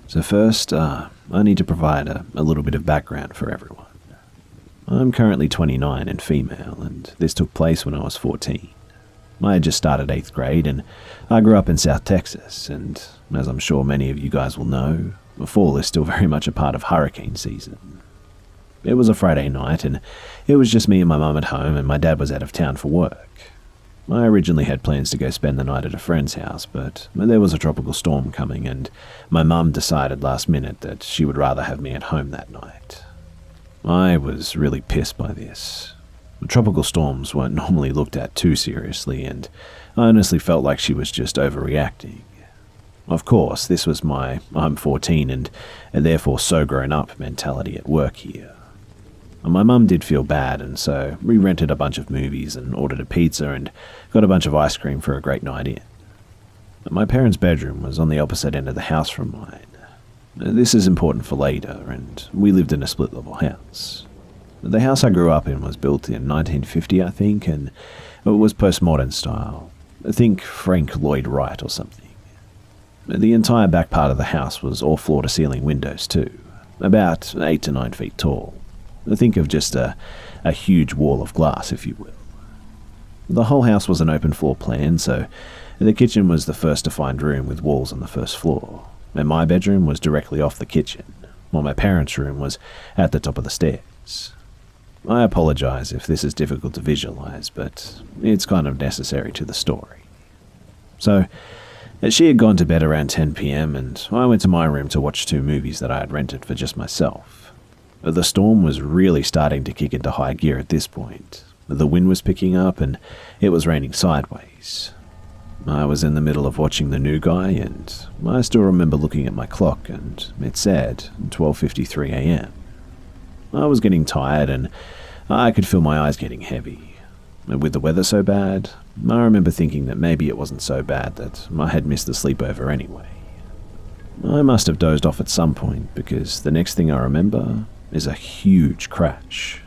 So first, I need to provide a little bit of background for everyone. I'm currently 29 and female, and this took place when I was 14. I had just started 8th grade, and I grew up in South Texas, and as I'm sure many of you guys will know, the fall is still very much a part of hurricane season. It was a Friday night, and it was just me and my mum at home, and my dad was out of town for work. I originally had plans to go spend the night at a friend's house, but there was a tropical storm coming, and my mum decided last minute that she would rather have me at home that night. I was really pissed by this. Tropical storms weren't normally looked at too seriously, and I honestly felt like she was just overreacting. Of course, this was my I'm 14 and therefore so grown up mentality at work here. My mum did feel bad, and so we rented a bunch of movies and ordered a pizza and got a bunch of ice cream for a great night in. My parents' bedroom was on the opposite end of the house from mine. This is important for later, and we lived in a split-level house. The house I grew up in was built in 1950, I think, and it was postmodern style. I think Frank Lloyd Wright or something. The entire back part of the house was all floor-to-ceiling windows too, about 8 to 9 feet tall. Think of just a huge wall of glass, if you will. The whole house was an open floor plan, so the kitchen was the first defined room with walls on the first floor, and my bedroom was directly off the kitchen, while my parents' room was at the top of the stairs. I apologize if this is difficult to visualize, but it's kind of necessary to the story. So, she had gone to bed around 10 p.m, and I went to my room to watch 2 movies that I had rented for just myself. The storm was really starting to kick into high gear at this point. The wind was picking up, and it was raining sideways. I was in the middle of watching The New Guy, and I still remember looking at my clock, and it said 12:53 a.m. I was getting tired, and I could feel my eyes getting heavy. With the weather so bad, I remember thinking that maybe it wasn't so bad that I had missed the sleepover anyway. I must have dozed off at some point, because the next thing I remember is a huge crash.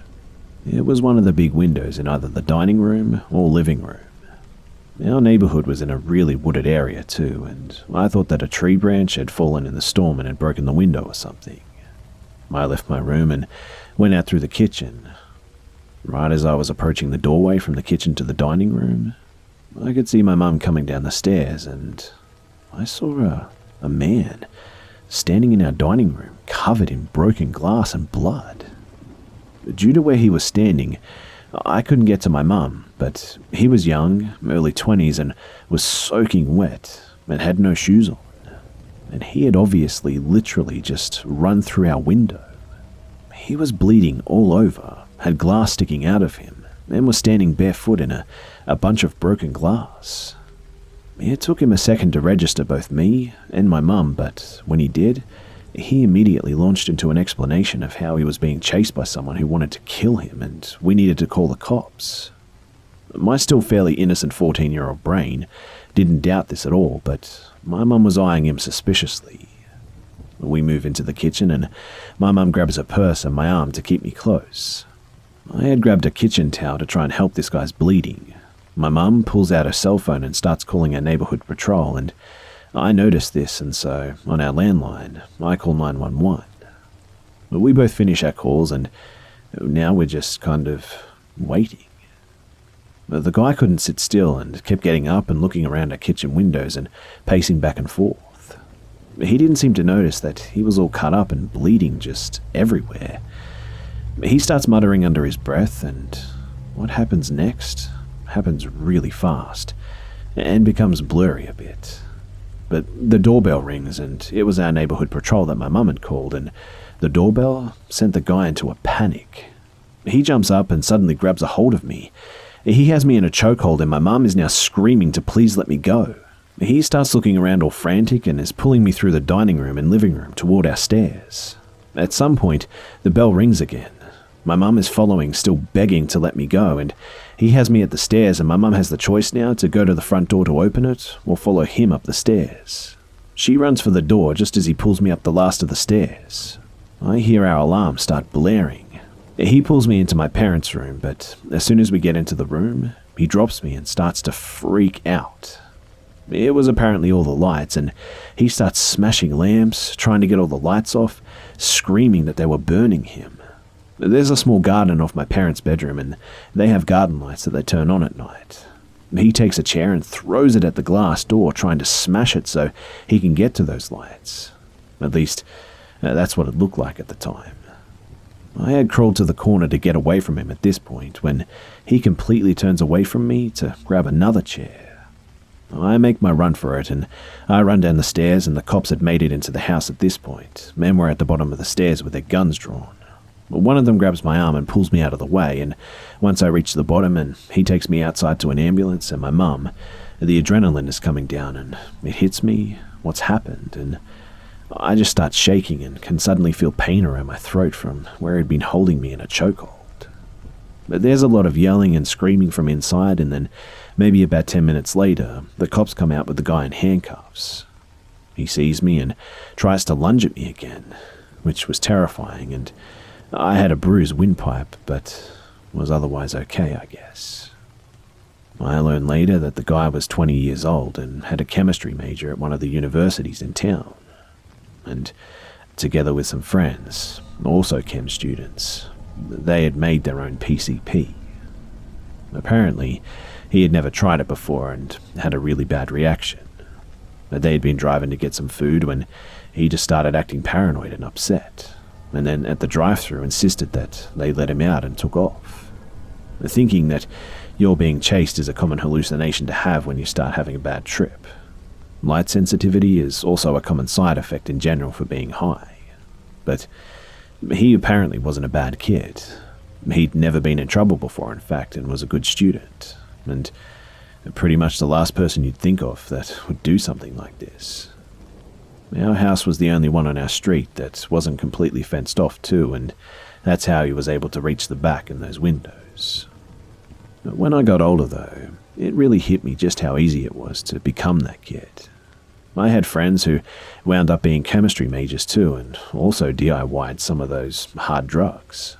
It was one of the big windows in either the dining room or living room. Our neighborhood was in a really wooded area too, and I thought that a tree branch had fallen in the storm and had broken the window or something. I left my room and went out through the kitchen. Right as I was approaching the doorway from the kitchen to the dining room, I could see my mum coming down the stairs, and I saw a man standing in our dining room, covered in broken glass and blood. Due to where he was standing, I couldn't get to my mum, but he was young, early 20s, and was soaking wet and had no shoes on. And he had obviously literally just run through our window. He was bleeding all over, had glass sticking out of him, and was standing barefoot in a bunch of broken glass. It took him a second to register both me and my mum, but when he did, he immediately launched into an explanation of how he was being chased by someone who wanted to kill him, and we needed to call the cops. My still fairly innocent 14-year-old brain didn't doubt this at all, but my mum was eyeing him suspiciously. We move into the kitchen, and my mum grabs her purse and my arm to keep me close. I had grabbed a kitchen towel to try and help this guy's bleeding. My mum pulls out her cell phone and starts calling our neighborhood patrol, and I noticed this, and so, on our landline, I call 911. We both finish our calls, and now we're just kind of waiting. The guy couldn't sit still and kept getting up and looking around our kitchen windows and pacing back and forth. He didn't seem to notice that he was all cut up and bleeding just everywhere. He starts muttering under his breath, and what happens next happens really fast and becomes blurry a bit. But the doorbell rings, and it was our neighborhood patrol that my mum had called, and the doorbell sent the guy into a panic. He jumps up and suddenly grabs a hold of me. He has me in a chokehold, and my mum is now screaming to please let me go. He starts looking around all frantic and is pulling me through the dining room and living room toward our stairs. At some point, the bell rings again. My mum is following, still begging to let me go, and he has me at the stairs, and my mum has the choice now to go to the front door to open it or follow him up the stairs. She runs for the door just as he pulls me up the last of the stairs. I hear our alarm start blaring. He pulls me into my parents' room, but as soon as we get into the room, he drops me and starts to freak out. It was apparently all the lights, and he starts smashing lamps, trying to get all the lights off, screaming that they were burning him. There's a small garden off my parents' bedroom, and they have garden lights that they turn on at night. He takes a chair and throws it at the glass door, trying to smash it so he can get to those lights. At least, that's what it looked like at the time. I had crawled to the corner to get away from him at this point, when he completely turns away from me to grab another chair. I make my run for it, and I run down the stairs, and the cops had made it into the house at this point. Men were at the bottom of the stairs with their guns drawn. One of them grabs my arm and pulls me out of the way, and once I reach the bottom and he takes me outside to an ambulance and my mum, the adrenaline is coming down and it hits me what's happened, and I just start shaking and can suddenly feel pain around my throat from where he'd been holding me in a chokehold. But there's a lot of yelling and screaming from inside, and then maybe about 10 minutes later, the cops come out with the guy in handcuffs. He sees me and tries to lunge at me again, which was terrifying, and I had a bruised windpipe, but was otherwise okay, I guess. I learned later that the guy was 20 years old and had a chemistry major at one of the universities in town. And together with some friends, also chem students, they had made their own PCP. Apparently, he had never tried it before and had a really bad reaction. They had been driving to get some food when he just started acting paranoid and upset, and then at the drive-thru insisted that they let him out and took off. Thinking that you're being chased is a common hallucination to have when you start having a bad trip. Light sensitivity is also a common side effect in general for being high. But he apparently wasn't a bad kid. He'd never been in trouble before, in fact, and was a good student. And pretty much the last person you'd think of that would do something like this. Our house was the only one on our street that wasn't completely fenced off too, and that's how he was able to reach the back and those windows. But when I got older though, it really hit me just how easy it was to become that kid. I had friends who wound up being chemistry majors too, and also DIY'd some of those hard drugs.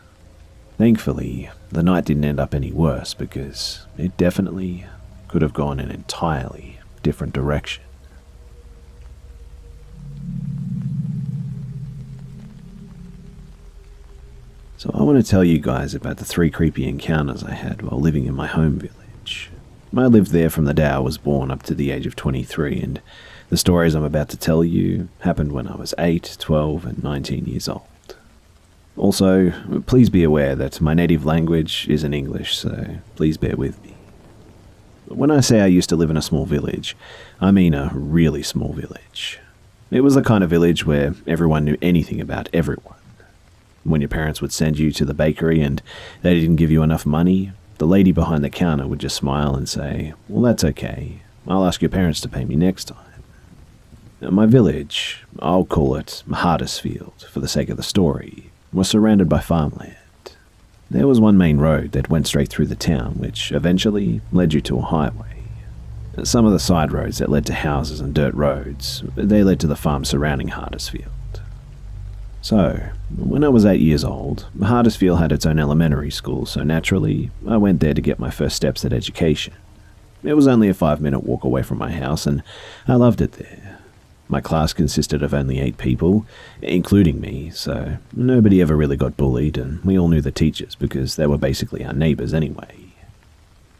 Thankfully, the night didn't end up any worse, because it definitely could have gone in an entirely different direction. So I want to tell you guys about the 3 creepy encounters I had while living in my home village. I lived there from the day I was born up to the age of 23, and the stories I'm about to tell you happened when I was 8, 12, and 19 years old. Also, please be aware that my native language isn't English, so please bear with me. When I say I used to live in a small village, I mean a really small village. It was the kind of village where everyone knew anything about everyone. When your parents would send you to the bakery and they didn't give you enough money, the lady behind the counter would just smile and say, "Well, that's okay. I'll ask your parents to pay me next time." My village, I'll call it Hardisfield for the sake of the story, was surrounded by farmland. There was one main road that went straight through the town, which eventually led you to a highway. Some of the side roads that led to houses and dirt roads, they led to the farm surrounding Hardisfield. So, when I was 8 years old, Hardisfield had its own elementary school, so naturally, I went there to get my first steps at education. It was only a 5-minute walk away from my house, and I loved it there. My class consisted of only 8 people, including me, so nobody ever really got bullied, and we all knew the teachers because they were basically our neighbours anyway.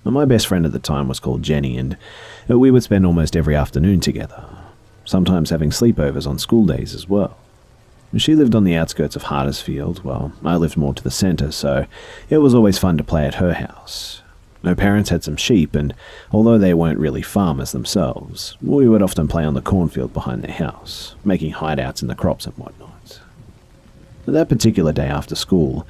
My best friend at the time was called Jenny, and we would spend almost every afternoon together, sometimes having sleepovers on school days as well. She lived on the outskirts of Hardisfield, while I lived more to the centre, so it was always fun to play at her house. Her parents had some sheep, and although they weren't really farmers themselves, we would often play on the cornfield behind their house, making hideouts in the crops and whatnot. That particular day after school,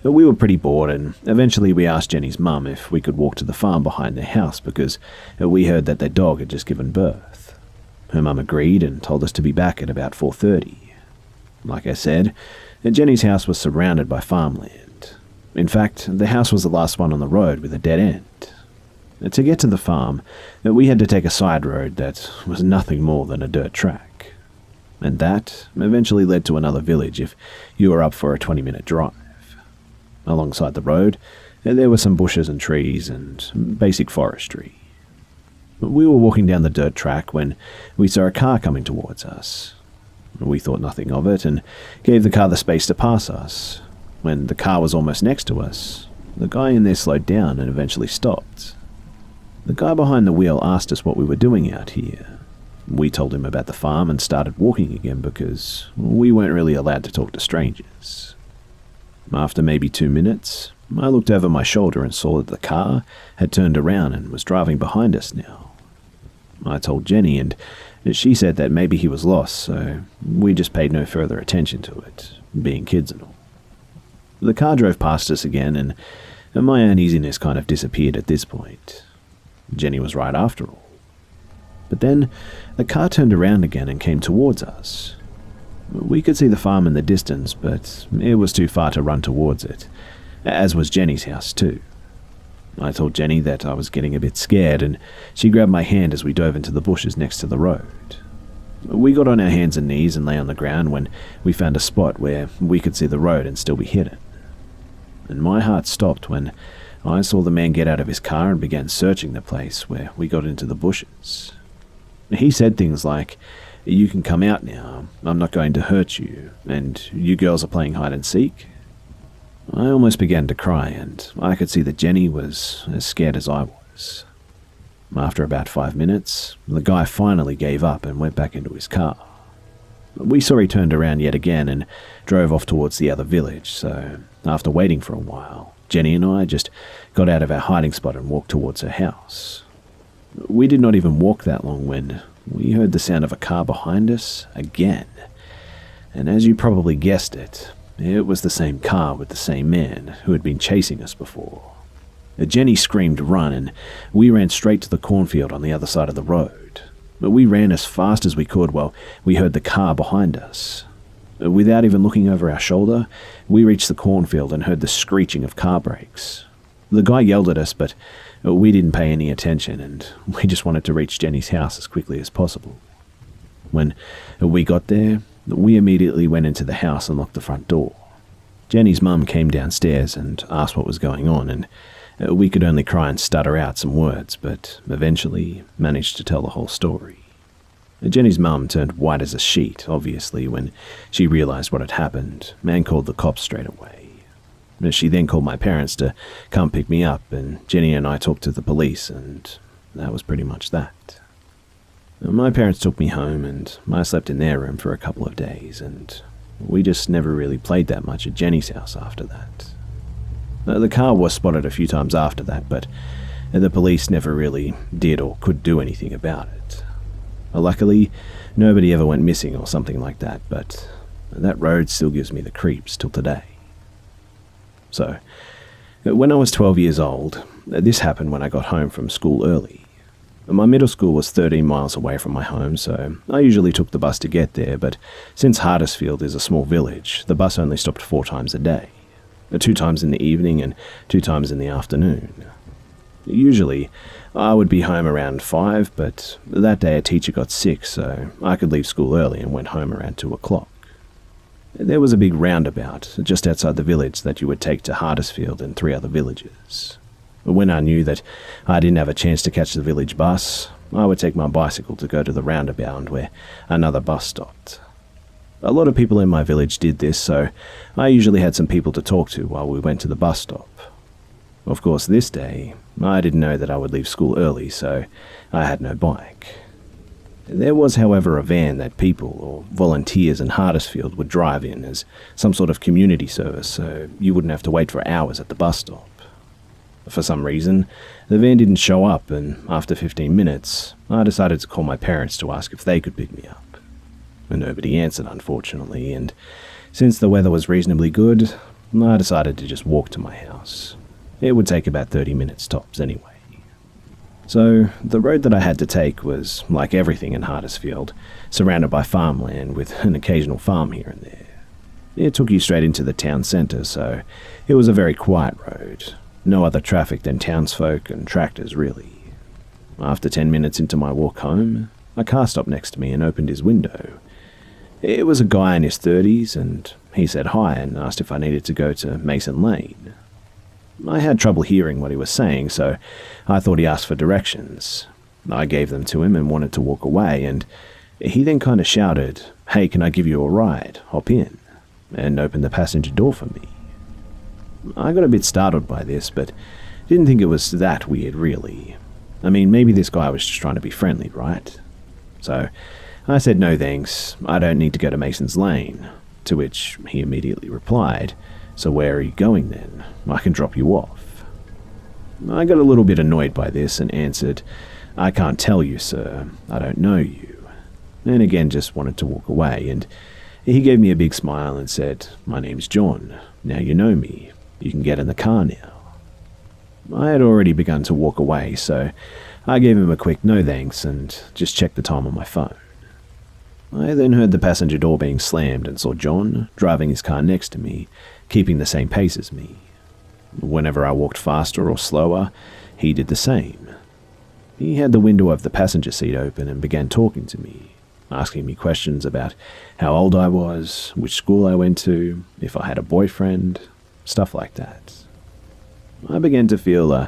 we were pretty bored, and eventually we asked Jenny's mum if we could walk to the farm behind their house because we heard that their dog had just given birth. Her mum agreed and told us to be back at about 4:30. Like I said, Jenny's house was surrounded by farmland. In fact, the house was the last one on the road with a dead end. To get to the farm, we had to take a side road that was nothing more than a dirt track. And that eventually led to another village if you were up for a 20-minute drive. Alongside the road, there were some bushes and trees and basic forestry. We were walking down the dirt track when we saw a car coming towards us. We thought nothing of it and gave the car the space to pass us. When the car was almost next to us, the guy in there slowed down and eventually stopped. The guy behind the wheel asked us what we were doing out here. We told him about the farm and started walking again because we weren't really allowed to talk to strangers. After maybe 2 minutes, I looked over my shoulder and saw that the car had turned around and was driving behind us now. I told Jenny, and she said that maybe he was lost, so we just paid no further attention to it, being kids and all. The car drove past us again, and my uneasiness kind of disappeared at this point. Jenny was right after all. But then the car turned around again and came towards us. We could see the farm in the distance, but it was too far to run towards it, as was Jenny's house too. I told Jenny that I was getting a bit scared, and she grabbed my hand as we dove into the bushes next to the road. We got on our hands and knees and lay on the ground when we found a spot where we could see the road and still be hidden. And my heart stopped when I saw the man get out of his car and began searching the place where we got into the bushes. He said things like, "You can come out now, I'm not going to hurt you, and you girls are playing hide and seek." I almost began to cry, and I could see that Jenny was as scared as I was. After about 5 minutes, the guy finally gave up and went back into his car. We saw he turned around yet again and drove off towards the other village, so after waiting for a while, Jenny and I just got out of our hiding spot and walked towards her house. We did not even walk that long when we heard the sound of a car behind us again, and as you probably guessed it, it was the same car with the same man who had been chasing us before. Jenny screamed run, and we ran straight to the cornfield on the other side of the road. But we ran as fast as we could while we heard the car behind us. Without even looking over our shoulder, we reached the cornfield and heard the screeching of car brakes. The guy yelled at us, but we didn't pay any attention, and we just wanted to reach Jenny's house as quickly as possible. When we got there, we immediately went into the house and locked the front door. Jenny's mum came downstairs and asked what was going on, and we could only cry and stutter out some words, but eventually managed to tell the whole story. Jenny's mum turned white as a sheet, obviously, when she realized what had happened, and called the cops straight away. She then called my parents to come pick me up, and Jenny and I talked to the police, and that was pretty much that. My parents took me home, and I slept in their room for a couple of days, and we just never really played that much at Jenny's house after that. The car was spotted a few times after that, but the police never really did or could do anything about it. Luckily, nobody ever went missing or something like that, but that road still gives me the creeps till today. So, when I was 12 years old, this happened when I got home from school early. My middle school was 13 miles away from my home, so I usually took the bus to get there, but since Hardisfield is a small village, the bus only stopped 4 times a day. 2 times in the evening and 2 times in the afternoon. Usually, I would be home around 5, but that day a teacher got sick, so I could leave school early and went home around 2 o'clock. There was a big roundabout just outside the village that you would take to Hardisfield and 3 other villages. When I knew that I didn't have a chance to catch the village bus, I would take my bicycle to go to the roundabout where another bus stopped. A lot of people in my village did this, so I usually had some people to talk to while we went to the bus stop. Of course, this day, I didn't know that I would leave school early, so I had no bike. There was, however, a van that people or volunteers in Hardisfield would drive in as some sort of community service, so you wouldn't have to wait for hours at the bus stop. For some reason, the van didn't show up, and after 15 minutes, I decided to call my parents to ask if they could pick me up. And nobody answered, unfortunately, and since the weather was reasonably good, I decided to just walk to my house. It would take about 30 minutes tops anyway. So, the road that I had to take was, like everything in Hardisfield, surrounded by farmland with an occasional farm here and there. It took you straight into the town centre, so it was a very quiet road. No other traffic than townsfolk and tractors, really. After 10 minutes into my walk home, a car stopped next to me and opened his window. It was a guy in his 30s, and he said hi and asked if I needed to go to Mason Lane. I had trouble hearing what he was saying, so I thought he asked for directions. I gave them to him and wanted to walk away, and he then kind of shouted, "Hey, can I give you a ride? Hop in," and opened the passenger door for me. I got a bit startled by this, but didn't think it was that weird, really. I mean, maybe this guy was just trying to be friendly, right? So I said, "No thanks, I don't need to go to Mason's Lane," to which he immediately replied, "So where are you going then? I can drop you off." I got a little bit annoyed by this and answered, "I can't tell you, sir, I don't know you," and again just wanted to walk away, and he gave me a big smile and said, "My name's John, now you know me, you can get in the car now." I had already begun to walk away, so I gave him a quick no thanks and just checked the time on my phone. I then heard the passenger door being slammed and saw John driving his car next to me, keeping the same pace as me. Whenever I walked faster or slower, he did the same. He had the window of the passenger seat open and began talking to me, asking me questions about how old I was, which school I went to, if I had a boyfriend, stuff like that. I began to feel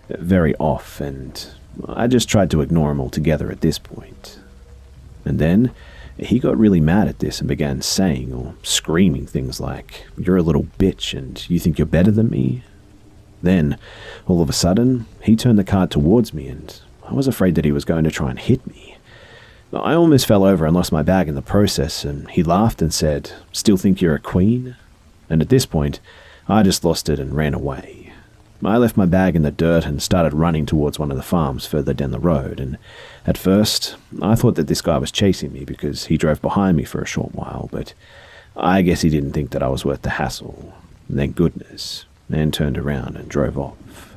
very off, and I just tried to ignore him altogether at this point. And then he got really mad at this and began saying or screaming things like, "You're a little bitch and you think you're better than me?" Then, all of a sudden, he turned the car towards me and I was afraid that he was going to try and hit me. I almost fell over and lost my bag in the process, and he laughed and said, "Still think you're a queen?" And at this point, I just lost it and ran away. I left my bag in the dirt and started running towards one of the farms further down the road, and at first, I thought that this guy was chasing me because he drove behind me for a short while, but I guess he didn't think that I was worth the hassle, thank goodness, and turned around and drove off.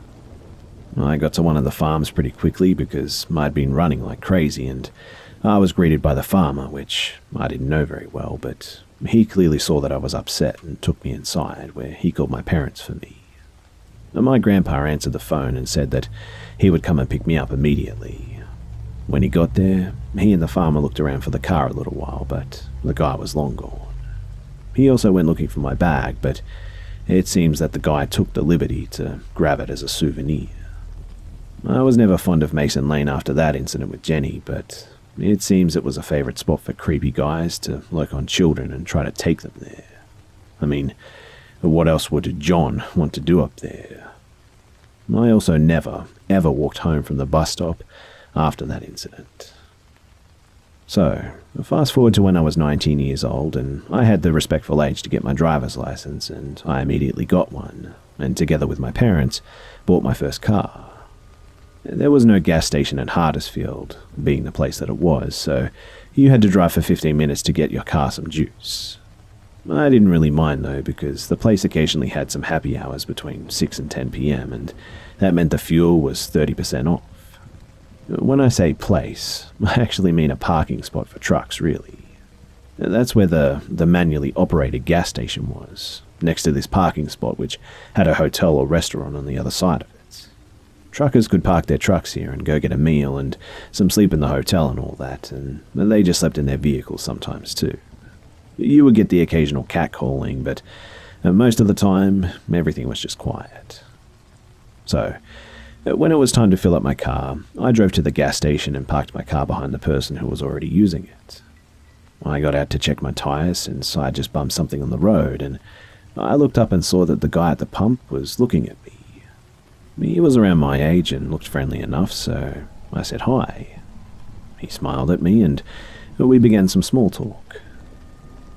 I got to one of the farms pretty quickly because I'd been running like crazy, and I was greeted by the farmer, which I didn't know very well, but he clearly saw that I was upset and took me inside, where he called my parents for me. My grandpa answered the phone and said that he would come and pick me up immediately. When he got there, he and the farmer looked around for the car a little while, but the guy was long gone. He also went looking for my bag, but it seems that the guy took the liberty to grab it as a souvenir. I was never fond of Mason Lane after that incident with Jenny, but it seems it was a favorite spot for creepy guys to lurk on children and try to take them there. I mean, what else would John want to do up there? I also never, ever walked home from the bus stop after that incident. So, fast forward to when I was 19 years old, and I had the respectful age to get my driver's license, and I immediately got one, and together with my parents, bought my first car. There was no gas station in Huddersfield, being the place that it was, so you had to drive for 15 minutes to get your car some juice. I didn't really mind though, because the place occasionally had some happy hours between 6 and 10 p.m, and that meant the fuel was 30% off. When I say place, I actually mean a parking spot for trucks, really. That's where the manually operated gas station was, next to this parking spot which had a hotel or restaurant on the other side of it. Truckers could park their trucks here and go get a meal and some sleep in the hotel and all that, and they just slept in their vehicles sometimes too. You would get the occasional catcalling, but most of the time, everything was just quiet. So, when it was time to fill up my car, I drove to the gas station and parked my car behind the person who was already using it. I got out to check my tires since I just bumped something on the road, and I looked up and saw that the guy at the pump was looking at me. He was around my age and looked friendly enough, so I said hi. He smiled at me and we began some small talk.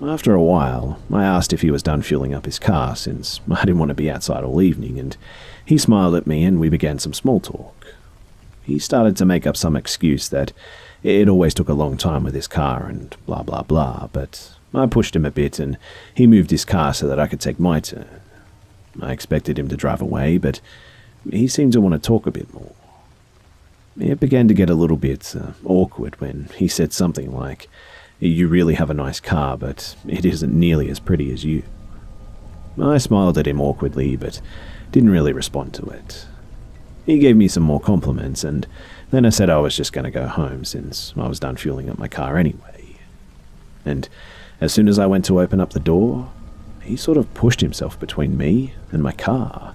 After a while, I asked if he was done fueling up his car since I didn't want to be outside all evening, and he smiled at me and we began some small talk. He started to make up some excuse that it always took a long time with his car and blah blah blah, but I pushed him a bit and he moved his car so that I could take my turn. I expected him to drive away, but he seemed to want to talk a bit more. It began to get a little bit awkward when he said something like, "You really have a nice car, but it isn't nearly as pretty as you." I smiled at him awkwardly, but didn't really respond to it. He gave me some more compliments, and then I said I was just going to go home since I was done fueling up my car anyway. And as soon as I went to open up the door, he sort of pushed himself between me and my car.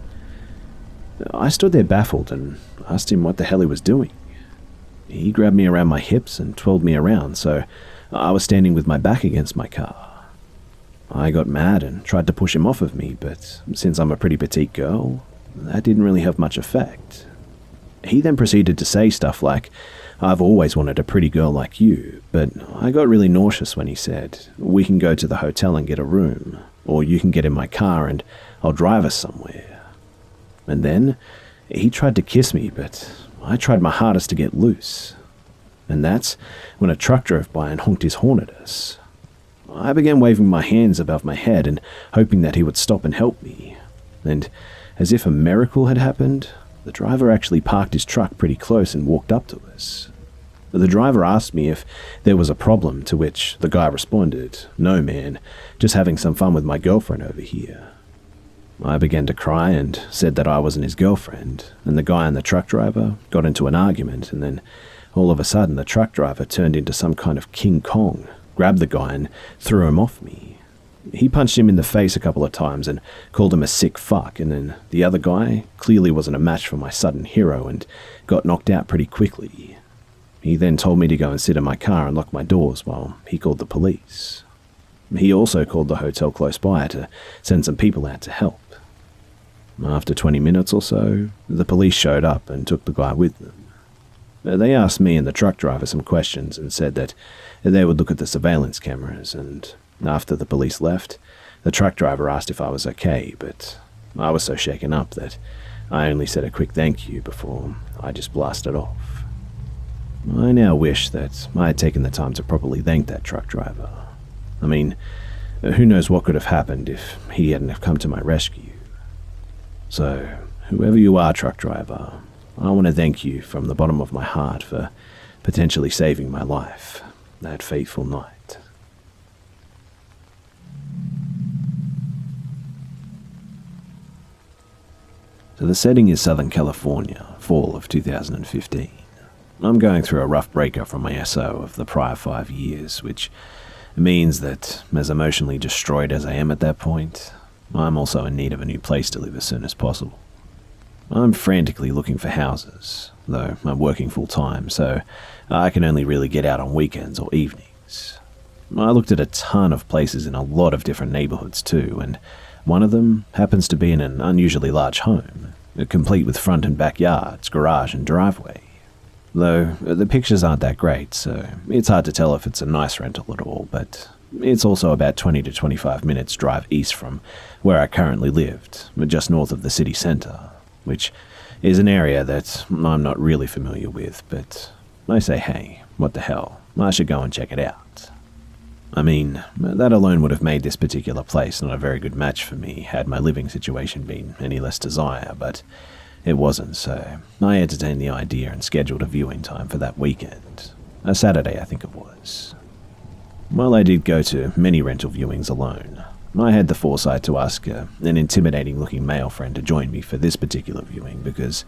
I stood there baffled and asked him what the hell he was doing. He grabbed me around my hips and twirled me around, so I was standing with my back against my car. I got mad and tried to push him off of me, but since I'm a pretty petite girl, that didn't really have much effect. He then proceeded to say stuff like, "I've always wanted a pretty girl like you," but I got really nauseous when he said, "We can go to the hotel and get a room, or you can get in my car and I'll drive us somewhere." And then he tried to kiss me, but I tried my hardest to get loose. And that's when a truck drove by and honked his horn at us. I began waving my hands above my head and hoping that he would stop and help me. And as if a miracle had happened, the driver actually parked his truck pretty close and walked up to us. The driver asked me if there was a problem, to which the guy responded, "No man, just having some fun with my girlfriend over here." I began to cry and said that I wasn't his girlfriend, and the guy and the truck driver got into an argument, and then all of a sudden the truck driver turned into some kind of King Kong, grabbed the guy and threw him off me. He punched him in the face a couple of times and called him a sick fuck, and then the other guy clearly wasn't a match for my sudden hero and got knocked out pretty quickly. He then told me to go and sit in my car and lock my doors while he called the police. He also called the hotel close by to send some people out to help. After 20 minutes or so, the police showed up and took the guy with them. They asked me and the truck driver some questions and said that they would look at the surveillance cameras, and after the police left, the truck driver asked if I was okay, but I was so shaken up that I only said a quick thank you before I just blasted off. I now wish that I had taken the time to properly thank that truck driver. I mean, who knows what could have happened if he hadn't have come to my rescue. So, whoever you are, truck driver, I want to thank you from the bottom of my heart for potentially saving my life that fateful night. So the setting is Southern California, fall of 2015. I'm going through a rough breakup from my SO of the prior 5 years, which means that, as emotionally destroyed as I am at that point, I'm also in need of a new place to live as soon as possible. I'm frantically looking for houses, though I'm working full-time, so I can only really get out on weekends or evenings. I looked at a ton of places in a lot of different neighborhoods too, and one of them happens to be in an unusually large home, complete with front and backyards, garage and driveway. Though the pictures aren't that great, so it's hard to tell if it's a nice rental at all, but it's also about 20 to 25 minutes drive east from where I currently lived, just north of the city center, which is an area that I'm not really familiar with, but I say, hey, what the hell, I should go and check it out. I mean, that alone would have made this particular place not a very good match for me had my living situation been any less dire, but it wasn't, so I entertained the idea and scheduled a viewing time for that weekend, a Saturday I think it was. While I did go to many rental viewings alone, I had the foresight to ask an intimidating-looking male friend to join me for this particular viewing because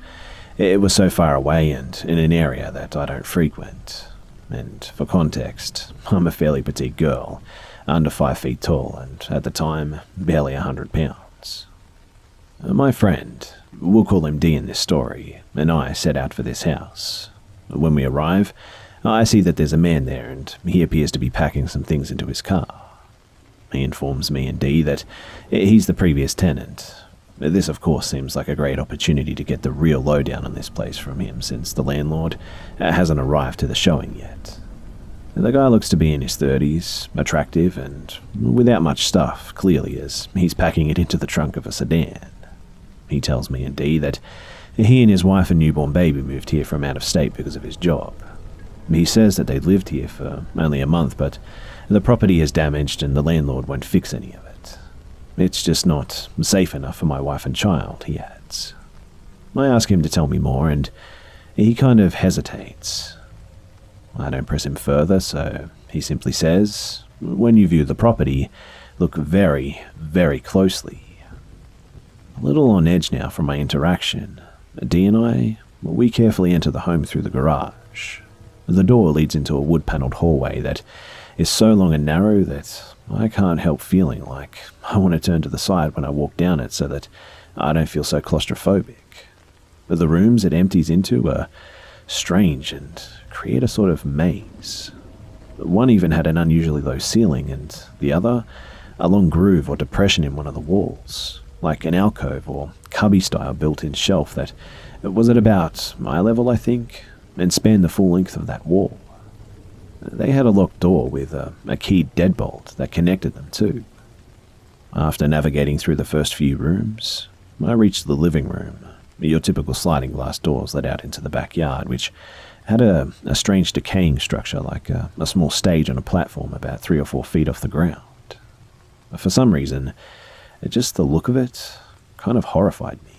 it was so far away and in an area that I don't frequent. And for context, I'm a fairly petite girl, under 5 feet tall and, at the time, barely 100 pounds. My friend, we'll call him D in this story, and I set out for this house. When we arrive, I see that there's a man there and he appears to be packing some things into his car. He informs me and D that he's the previous tenant. This of course seems like a great opportunity to get the real lowdown on this place from him since the landlord hasn't arrived to the showing yet. The guy looks to be in his 30s, attractive and without much stuff, clearly, as he's packing it into the trunk of a sedan. He tells me and D that he and his wife and newborn baby moved here from out of state because of his job. He says that they'd lived here for only a month, but the property is damaged and the landlord won't fix any of it. It's just not safe enough for my wife and child, he adds. I ask him to tell me more, and he kind of hesitates. I don't press him further, so he simply says, "When you view the property, look very, very closely." A little on edge now from my interaction, D and we carefully enter the home through the garage. The door leads into a wood-paneled hallway that is so long and narrow that I can't help feeling like I want to turn to the side when I walk down it so that I don't feel so claustrophobic. The rooms it empties into are strange and create a sort of maze. One even had an unusually low ceiling, and the other, a long groove or depression in one of the walls, like an alcove or cubby-style built-in shelf that was at about eye level, I think, and spanned the full length of that wall. They had a locked door with a keyed deadbolt that connected them too. After navigating through the first few rooms, I reached the living room. Your typical sliding glass doors led out into the backyard, which had a strange decaying structure like a small stage on a platform about 3 or 4 feet off the ground. For some reason, just the look of it kind of horrified me.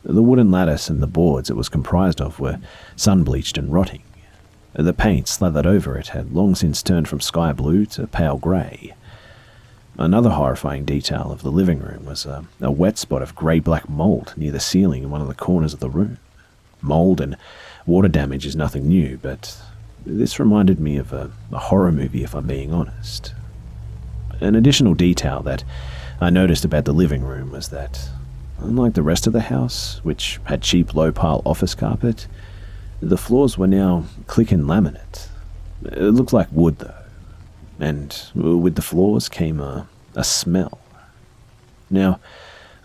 The wooden lattice and the boards it was comprised of were sun-bleached and rotting. The paint slathered over it had long since turned from sky blue to pale grey. Another horrifying detail of the living room was a wet spot of grey-black mould near the ceiling in one of the corners of the room. Mould and water damage is nothing new, but this reminded me of a horror movie, if I'm being honest. An additional detail that I noticed about the living room was that, unlike the rest of the house, which had cheap low-pile office carpet, the floors were now click-in laminate. It looked like wood, though, and with the floors came a smell. Now,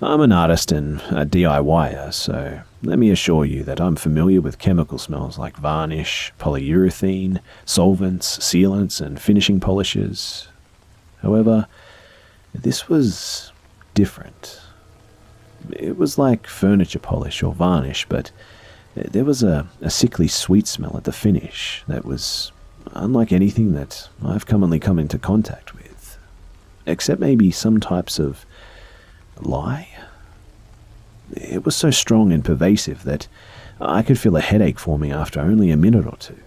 I'm an artist and a DIYer, so let me assure you that I'm familiar with chemical smells like varnish, polyurethane, solvents, sealants, and finishing polishes. However, this was different. It was like furniture polish or varnish, but there was a sickly sweet smell at the finish that was unlike anything that I've commonly come into contact with, except maybe some types of lye. It was so strong and pervasive that I could feel a headache forming after only a minute or two.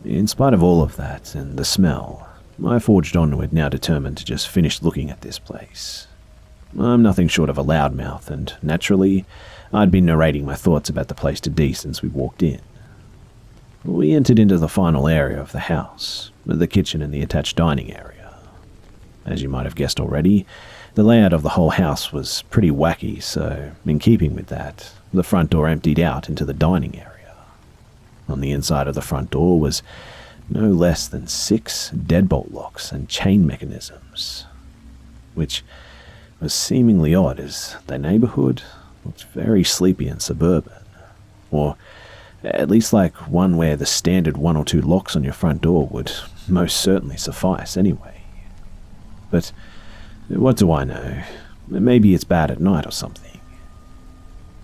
In spite of all of that and the smell, I forged onward, now determined to just finish looking at this place. I'm nothing short of a loudmouth, and naturally, I'd been narrating my thoughts about the place to Dee since we walked in. We entered into the final area of the house, the kitchen and the attached dining area. As you might have guessed already, the layout of the whole house was pretty wacky, so in keeping with that, the front door emptied out into the dining area. On the inside of the front door was no less than 6 deadbolt locks and chain mechanisms, which was seemingly odd as the neighborhood looked very sleepy and suburban, or at least like one where the standard 1 or 2 locks on your front door would most certainly suffice anyway. But what do I know? Maybe it's bad at night or something.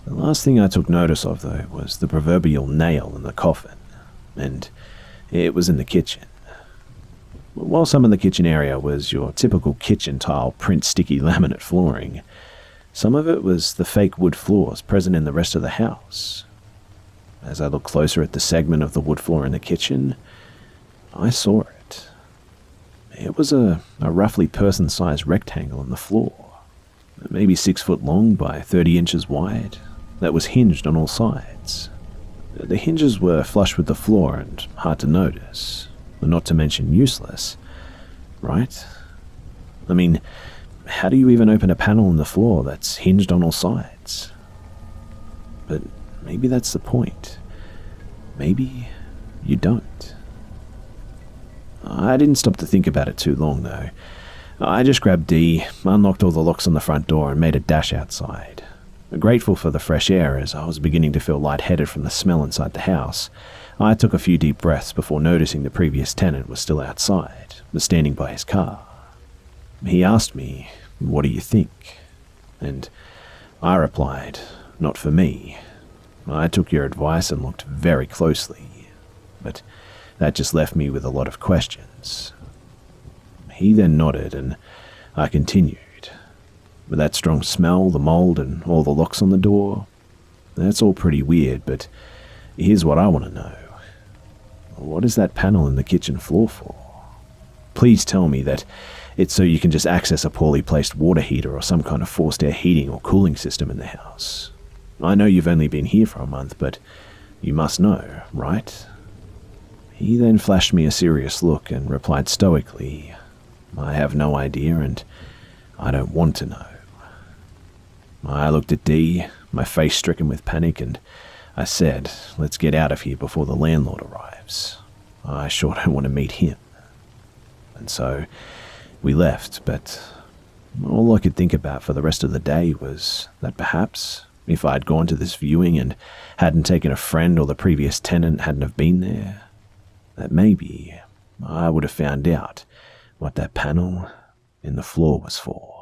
The last thing I took notice of, though, was the proverbial nail in the coffin, and it was in the kitchen. While some of the kitchen area was your typical kitchen tile print sticky laminate flooring, some of it was the fake wood floors present in the rest of the house. As I looked closer at the segment of the wood floor in the kitchen, I saw it. It was a roughly person-sized rectangle in the floor, maybe 6 foot long by 30 inches wide, that was hinged on all sides. The hinges were flush with the floor and hard to notice, not to mention useless, right? I mean, how do you even open a panel in the floor that's hinged on all sides? But maybe that's the point. Maybe you don't. I didn't stop to think about it too long, though. I just grabbed Dee, unlocked all the locks on the front door, and made a dash outside. Grateful for the fresh air as I was beginning to feel lightheaded from the smell inside the house, I took a few deep breaths before noticing the previous tenant was still outside, standing by his car. He asked me, "What do you think?" And I replied, "Not for me. I took your advice and looked very closely, but that just left me with a lot of questions." He then nodded, and I continued. With that strong smell, the mold, and all the locks on the door, that's all pretty weird, but here's what I want to know. What is that panel in the kitchen floor for? Please tell me that it's so you can just access a poorly placed water heater or some kind of forced air heating or cooling system in the house. I know you've only been here for a month, but you must know, right? He then flashed me a serious look and replied stoically, "I have no idea, and I don't want to know." I looked at Dee, my face stricken with panic, and I said, let's get out of here before the landlord arrives. I sure don't want to meet him. And so we left, but all I could think about for the rest of the day was that perhaps if I'd gone to this viewing and hadn't taken a friend or the previous tenant hadn't have been there, that maybe I would have found out what that panel in the floor was for.